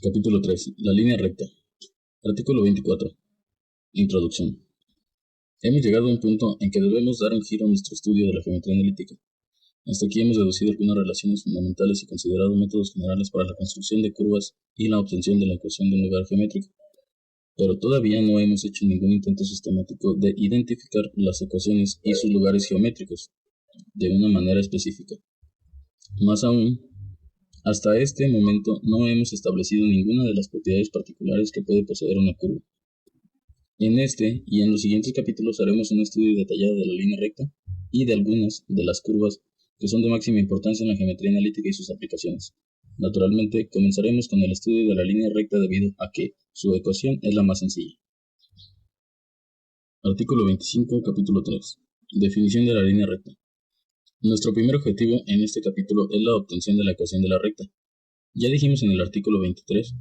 Capítulo 3. La línea recta. Artículo 24. Introducción. Hemos llegado a un punto en que debemos dar un giro a nuestro estudio de la geometría analítica. Hasta aquí hemos deducido algunas relaciones fundamentales y considerado métodos generales para la construcción de curvas y la obtención de la ecuación de un lugar geométrico. Pero todavía no hemos hecho ningún intento sistemático de identificar las ecuaciones y sus lugares geométricos de una manera específica. Más aún, hasta este momento no hemos establecido ninguna de las propiedades particulares que puede poseer una curva. En este y en los siguientes capítulos haremos un estudio detallado de la línea recta y de algunas de las curvas que son de máxima importancia en la geometría analítica y sus aplicaciones. Naturalmente, comenzaremos con el estudio de la línea recta debido a que su ecuación es la más sencilla. Artículo 25, capítulo 3. Definición de la línea recta. Nuestro primer objetivo en este capítulo es la obtención de la ecuación de la recta. Ya dijimos en el artículo 23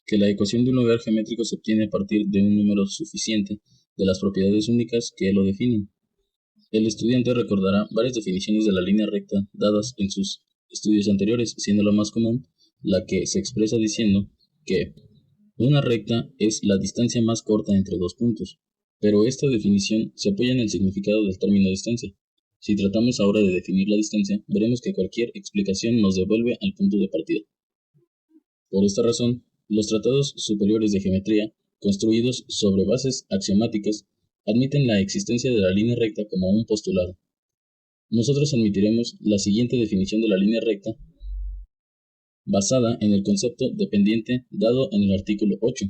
que la ecuación de un lugar geométrico se obtiene a partir de un número suficiente de las propiedades únicas que lo definen. El estudiante recordará varias definiciones de la línea recta dadas en sus estudios anteriores, siendo la más común la que se expresa diciendo que una recta es la distancia más corta entre dos puntos, pero esta definición se apoya en el significado del término distancia. Si tratamos ahora de definir la distancia, veremos que cualquier explicación nos devuelve al punto de partida. Por esta razón, los tratados superiores de geometría, construidos sobre bases axiomáticas, admiten la existencia de la línea recta como un postulado. Nosotros admitiremos la siguiente definición de la línea recta, basada en el concepto de pendiente dado en el artículo 8,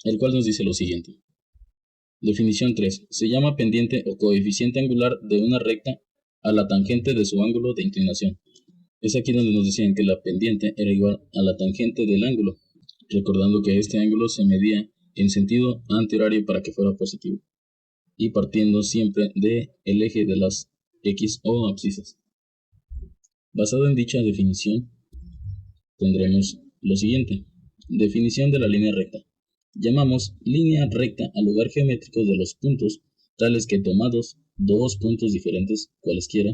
el cual nos dice lo siguiente. Definición 3. Se llama pendiente o coeficiente angular de una recta a la tangente de su ángulo de inclinación. Es aquí donde nos decían que la pendiente era igual a la tangente del ángulo, recordando que este ángulo se medía en sentido antihorario para que fuera positivo, y partiendo siempre del eje de las X o abscisas. Basado en dicha definición, tendremos lo siguiente. Definición de la línea recta. Llamamos línea recta al lugar geométrico de los puntos, tales que tomados dos puntos diferentes, cualesquiera,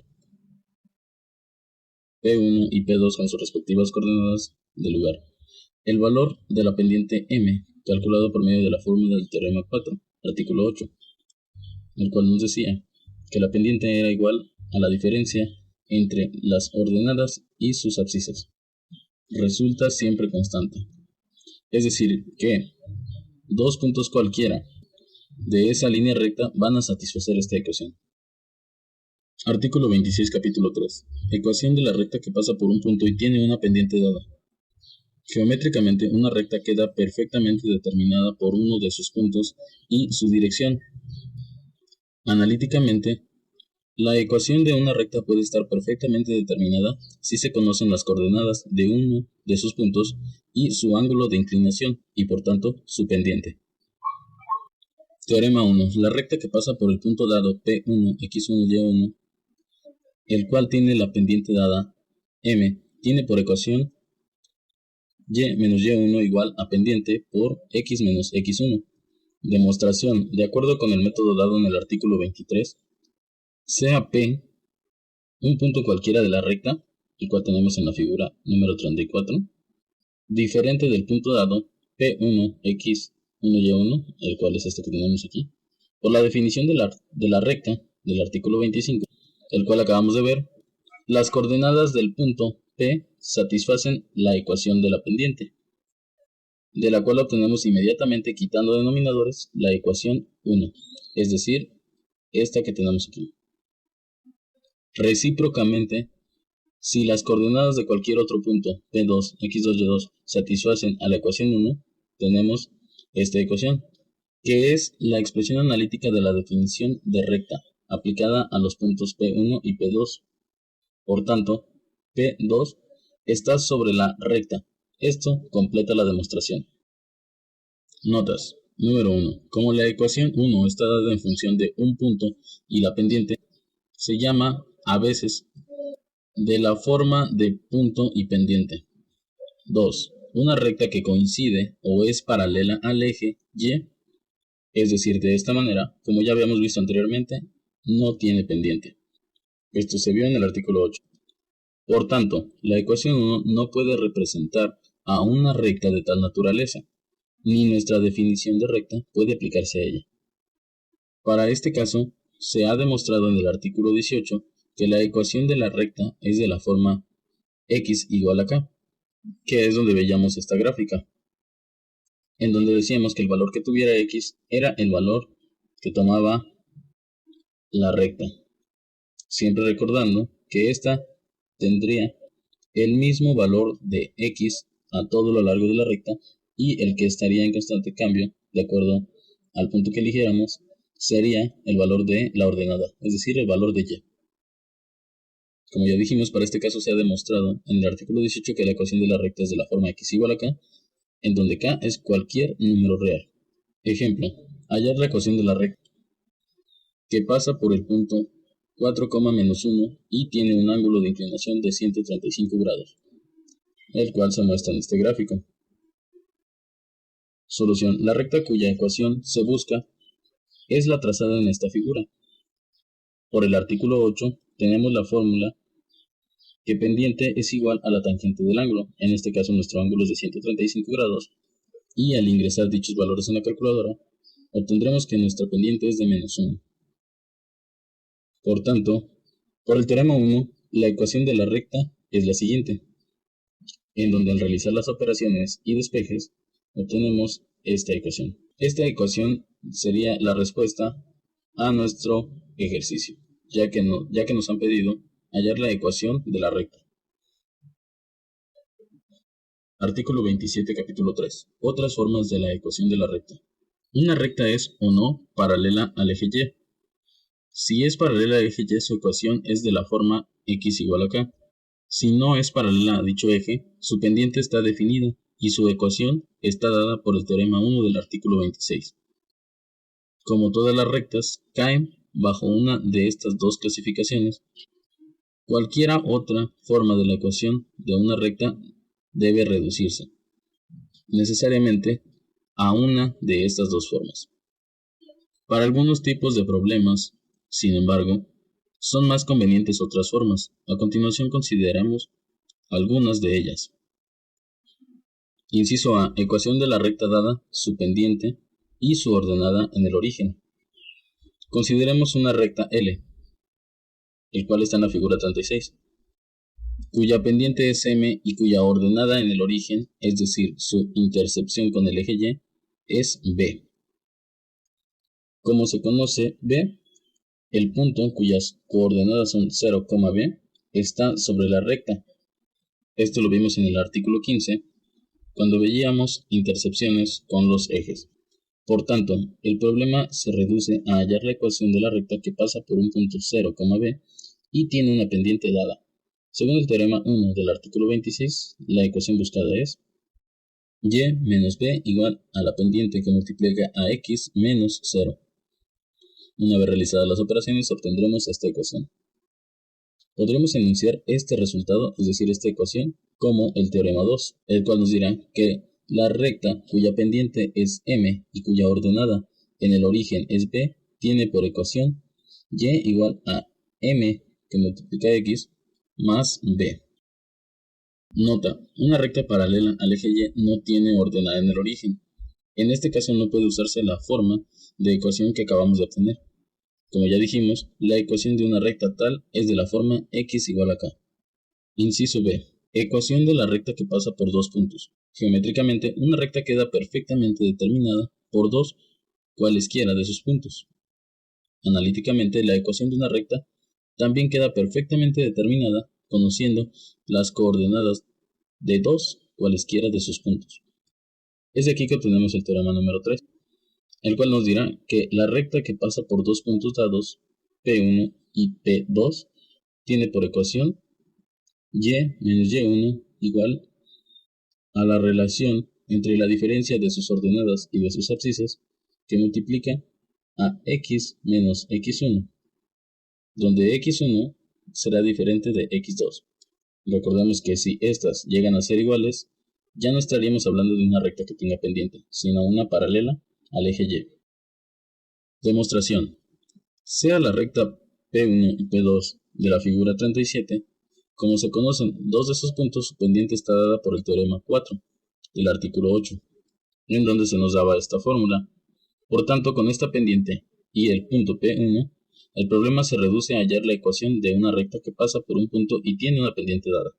P1 y P2 con sus respectivas coordenadas del lugar, el valor de la pendiente M, calculado por medio de la fórmula del teorema 4, artículo 8, el cual nos decía que la pendiente era igual a la diferencia entre las ordenadas y sus abscisas. Resulta siempre constante. Es decir, que dos puntos cualquiera de esa línea recta van a satisfacer esta ecuación. Artículo 26, capítulo 3. Ecuación de la recta que pasa por un punto y tiene una pendiente dada. Geométricamente, una recta queda perfectamente determinada por uno de sus puntos y su dirección. Analíticamente, la ecuación de una recta puede estar perfectamente determinada si se conocen las coordenadas de uno de sus puntos y su ángulo de inclinación, y por tanto, su pendiente. Teorema 1. La recta que pasa por el punto dado P1, X1, Y1, el cual tiene la pendiente dada M, tiene por ecuación Y menos Y1 igual a pendiente por X menos X1. Demostración. De acuerdo con el método dado en el artículo 23, sea P un punto cualquiera de la recta, el cual tenemos en la figura número 34, diferente del punto dado P1, X1, Y1, el cual es este que tenemos aquí, por la definición de la recta del artículo 25, el cual acabamos de ver, las coordenadas del punto P satisfacen la ecuación de la pendiente, de la cual obtenemos inmediatamente quitando denominadores la ecuación 1, es decir, esta que tenemos aquí. Recíprocamente, si las coordenadas de cualquier otro punto, P2, X2, Y2, satisfacen a la ecuación 1, tenemos esta ecuación, que es la expresión analítica de la definición de recta, aplicada a los puntos P1 y P2. Por tanto, P2 está sobre la recta. Esto completa la demostración. Notas. Número 1. Como la ecuación 1 está dada en función de un punto y la pendiente, se llama a veces de la forma de punto y pendiente. 2. Una recta que coincide o es paralela al eje Y, es decir, de esta manera, como ya habíamos visto anteriormente, no tiene pendiente. Esto se vio en el artículo 8. Por tanto, la ecuación 1 no puede representar a una recta de tal naturaleza, ni nuestra definición de recta puede aplicarse a ella. Para este caso, se ha demostrado en el artículo 18 que la ecuación de la recta es de la forma x igual a k, que es donde veíamos esta gráfica, en donde decíamos que el valor que tuviera x era el valor que tomaba la recta, siempre recordando que esta tendría el mismo valor de x a todo lo largo de la recta, y el que estaría en constante cambio, de acuerdo al punto que eligiéramos, sería el valor de la ordenada, es decir, el valor de y. Como ya dijimos, para este caso se ha demostrado en el artículo 18 que la ecuación de la recta es de la forma x igual a k, en donde k es cualquier número real. Ejemplo, hallar la ecuación de la recta que pasa por el punto 4, menos 1 y tiene un ángulo de inclinación de 135 grados, el cual se muestra en este gráfico. Solución. La recta cuya ecuación se busca es la trazada en esta figura. Por el artículo 8 tenemos la fórmula que pendiente es igual a la tangente del ángulo. En este caso nuestro ángulo es de 135 grados, y al ingresar dichos valores en la calculadora obtendremos que nuestra pendiente es de menos 1. Por tanto, por el teorema 1, la ecuación de la recta es la siguiente, en donde al realizar las operaciones y despejes obtenemos esta ecuación. Esta ecuación sería la respuesta a nuestro ejercicio, ya que nos han pedido hallar la ecuación de la recta. Artículo 27, capítulo 3. Otras formas de la ecuación de la recta. Una recta es o no paralela al eje Y. Si es paralela al eje Y, su ecuación es de la forma x igual a k. Si no es paralela a dicho eje, su pendiente está definida y su ecuación está dada por el teorema 1 del artículo 26. Como todas las rectas caen bajo una de estas dos clasificaciones, cualquiera otra forma de la ecuación de una recta debe reducirse necesariamente a una de estas dos formas. Para algunos tipos de problemas, sin embargo, son más convenientes otras formas. A continuación consideramos algunas de ellas. Inciso A. Ecuación de la recta dada, su pendiente y su ordenada en el origen. Consideremos una recta L, el cual está en la figura 36, cuya pendiente es m y cuya ordenada en el origen, es decir, su intercepción con el eje Y, es B. Como se conoce B, el punto cuyas coordenadas son 0, B, está sobre la recta. Esto lo vimos en el artículo 15, cuando veíamos intercepciones con los ejes. Por tanto, el problema se reduce a hallar la ecuación de la recta que pasa por un punto 0, B y tiene una pendiente dada. Según el teorema 1 del artículo 26, la ecuación buscada es y menos b igual a la pendiente que multiplica a x menos 0. Una vez realizadas las operaciones, obtendremos esta ecuación. Podremos enunciar este resultado, es decir, esta ecuación, como el teorema 2, el cual nos dirá que la recta cuya pendiente es m y cuya ordenada en el origen es b, tiene por ecuación y igual a m que multiplica x más b. Nota: una recta paralela al eje Y no tiene ordenada en el origen. En este caso no puede usarse la forma de ecuación que acabamos de obtener. Como ya dijimos, la ecuación de una recta tal es de la forma x igual a k. Inciso B. Ecuación de la recta que pasa por dos puntos. Geométricamente, una recta queda perfectamente determinada por dos cualesquiera de sus puntos. Analíticamente, la ecuación de una recta también queda perfectamente determinada conociendo las coordenadas de dos cualesquiera de sus puntos. Es de aquí que obtenemos el teorema número 3, el cual nos dirá que la recta que pasa por dos puntos dados, P1 y P2, tiene por ecuación y menos y1 igual a la relación entre la diferencia de sus ordenadas y de sus abscisas, que multiplica a x menos x1, donde x1 será diferente de x2. Recordemos que si estas llegan a ser iguales, ya no estaríamos hablando de una recta que tenga pendiente, sino una paralela al eje Y. Demostración. Sea la recta P1 y P2 de la figura 37, como se conocen dos de sus puntos, su pendiente está dada por el teorema 4. del artículo 8, en donde se nos daba esta fórmula. Por tanto, con esta pendiente y el punto P1, el problema se reduce a hallar la ecuación de una recta que pasa por un punto y tiene una pendiente dada.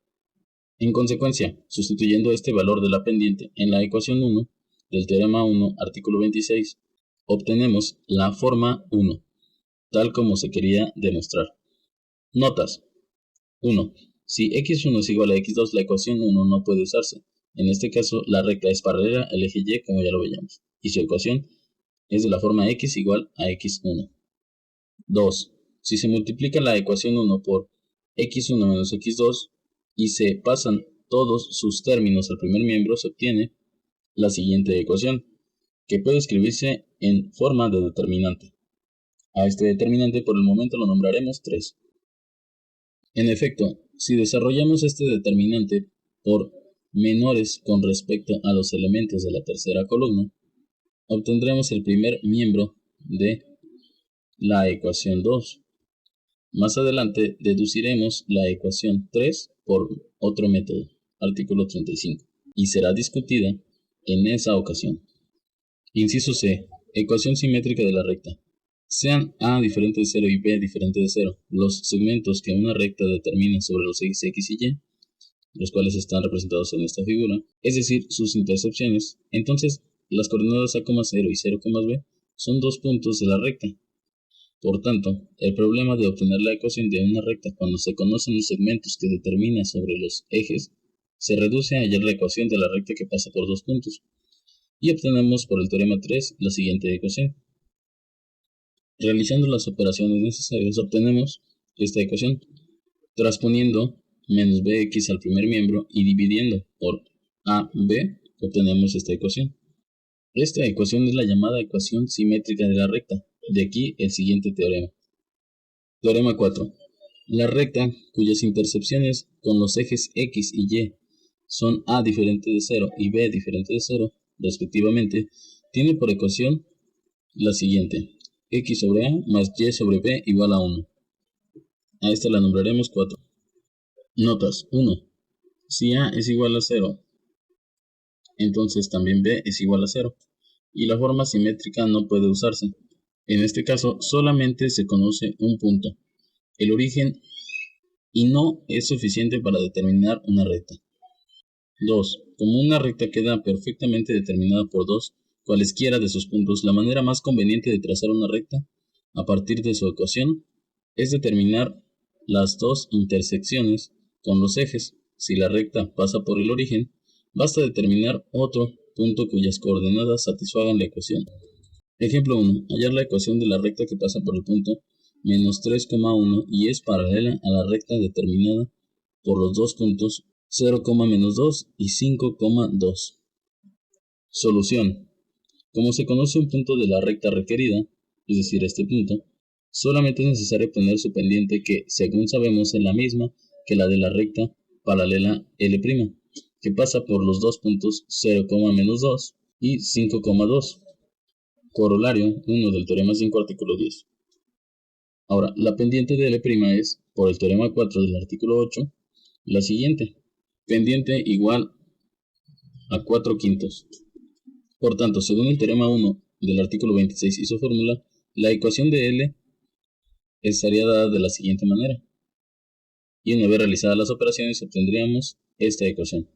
En consecuencia, sustituyendo este valor de la pendiente en la ecuación 1 del teorema 1, artículo 26, obtenemos la forma 1, tal como se quería demostrar. Notas. 1. Si x1 es igual a x2, la ecuación 1 no puede usarse. En este caso, la recta es paralela al eje y, como ya lo veíamos, y su ecuación es de la forma x igual a x1. 2. Si se multiplica la ecuación 1 por x1 menos x2 y se pasan todos sus términos al primer miembro, se obtiene la siguiente ecuación, que puede escribirse en forma de determinante. A este determinante por el momento lo nombraremos 3. En efecto, si desarrollamos este determinante por menores con respecto a los elementos de la tercera columna, obtendremos el primer miembro de la ecuación 2. Más adelante deduciremos la ecuación 3 por otro método, artículo 35, y será discutida en esa ocasión. Inciso C. Ecuación simétrica de la recta. Sean A diferente de 0 y B diferente de 0 los segmentos que una recta determina sobre los ejes X y Y, los cuales están representados en esta figura, es decir, sus intercepciones, entonces las coordenadas A, 0 y 0, B son dos puntos de la recta. Por tanto, el problema de obtener la ecuación de una recta cuando se conocen los segmentos que determina sobre los ejes se reduce a hallar la ecuación de la recta que pasa por dos puntos, y obtenemos por el teorema 3 la siguiente ecuación. Realizando las operaciones necesarias obtenemos esta ecuación, transponiendo menos bx al primer miembro y dividiendo por ab, obtenemos esta ecuación. Esta ecuación es la llamada ecuación simétrica de la recta. De aquí el siguiente teorema. Teorema 4. La recta cuyas intercepciones con los ejes x y y son a diferente de 0 y b diferente de 0, respectivamente, tiene por ecuación la siguiente: x sobre a más y sobre b igual a 1. A esta la nombraremos 4. Notas. 1. Si a es igual a 0, entonces también b es igual a 0, y la forma simétrica no puede usarse. En este caso, solamente se conoce un punto, el origen, y no es suficiente para determinar una recta. 2. Como una recta queda perfectamente determinada por dos cualesquiera de sus puntos, la manera más conveniente de trazar una recta a partir de su ecuación es determinar las dos intersecciones con los ejes. Si la recta pasa por el origen, basta determinar otro punto cuyas coordenadas satisfagan la ecuación. Ejemplo 1. Hallar la ecuación de la recta que pasa por el punto menos 3,1 y es paralela a la recta determinada por los dos puntos 0,-2 y 5,2. Solución. Como se conoce un punto de la recta requerida, es decir, este punto, solamente es necesario poner su pendiente que, según sabemos, es la misma que la de la recta paralela L', que pasa por los dos puntos 0,-2 y 5,2. Corolario 1 del teorema 5, artículo 10. Ahora, la pendiente de L' es, por el teorema 4 del artículo 8, la siguiente: pendiente igual a 4/5. Por tanto, según el teorema 1 del artículo 26 y su fórmula, la ecuación de L estaría dada de la siguiente manera. Y una vez realizadas las operaciones, obtendríamos esta ecuación,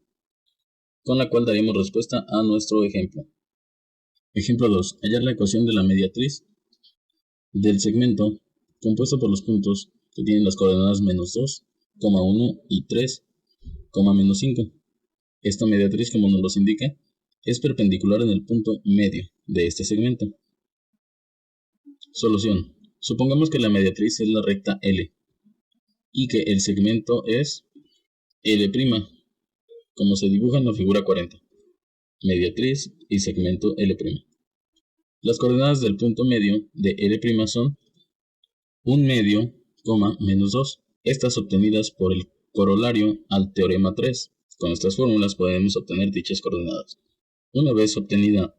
con la cual daríamos respuesta a nuestro ejemplo. Ejemplo 2. Hallar la ecuación de la mediatriz del segmento compuesto por los puntos que tienen las coordenadas -2, 1 y 3, -5. Esta mediatriz, como nos los indica, es perpendicular en el punto medio de este segmento. Solución. Supongamos que la mediatriz es la recta L y que el segmento es L', como se dibuja en la figura 40. Mediatriz y segmento L'. Las coordenadas del punto medio de L' son 1 medio, -2. Estas obtenidas por el corolario al teorema 3. Con estas fórmulas podemos obtener dichas coordenadas. Una vez obtenida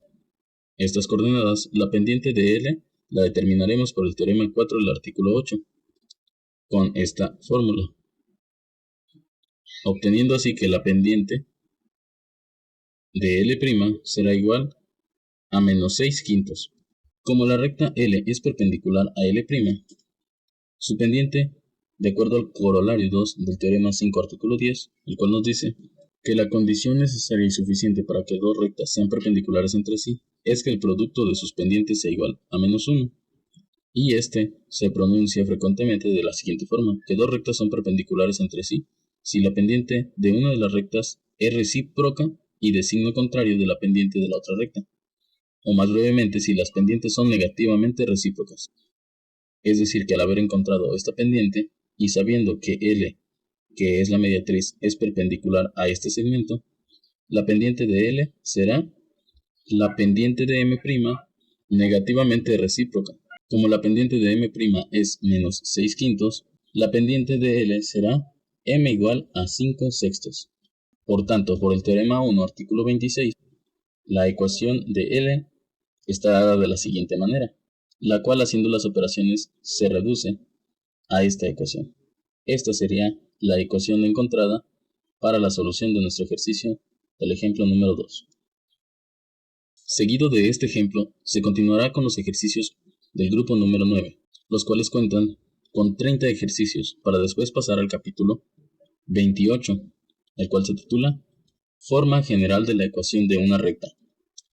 estas coordenadas, la pendiente de L la determinaremos por el teorema 4 del artículo 8, con esta fórmula, obteniendo así que la pendiente de L' será igual a menos 6 quintos. Como la recta L es perpendicular a L', su pendiente, de acuerdo al corolario 2 del teorema 5 artículo 10, el cual nos dice que la condición necesaria y suficiente para que dos rectas sean perpendiculares entre sí es que el producto de sus pendientes sea igual a menos 1. Y este se pronuncia frecuentemente de la siguiente forma, que dos rectas son perpendiculares entre sí si la pendiente de una de las rectas es recíproca y de signo contrario de la pendiente de la otra recta, o más brevemente si las pendientes son negativamente recíprocas. Es decir, que al haber encontrado esta pendiente y sabiendo que L, que es la mediatriz, es perpendicular a este segmento, la pendiente de L será la pendiente de M' negativamente recíproca. Como la pendiente de M' es menos 6 quintos, la pendiente de L será M igual a 5 sextos. Por tanto, por el teorema 1, artículo 26, la ecuación de L está dada de la siguiente manera, la cual haciendo las operaciones se reduce a esta ecuación. Esta sería la ecuación encontrada para la solución de nuestro ejercicio del ejemplo número 2. Seguido de este ejemplo, se continuará con los ejercicios del grupo número 9, los cuales cuentan con 30 ejercicios para después pasar al capítulo 28, el cual se titula Forma general de la ecuación de una recta.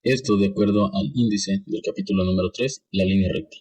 Esto de acuerdo al índice del capítulo número 3, la línea recta.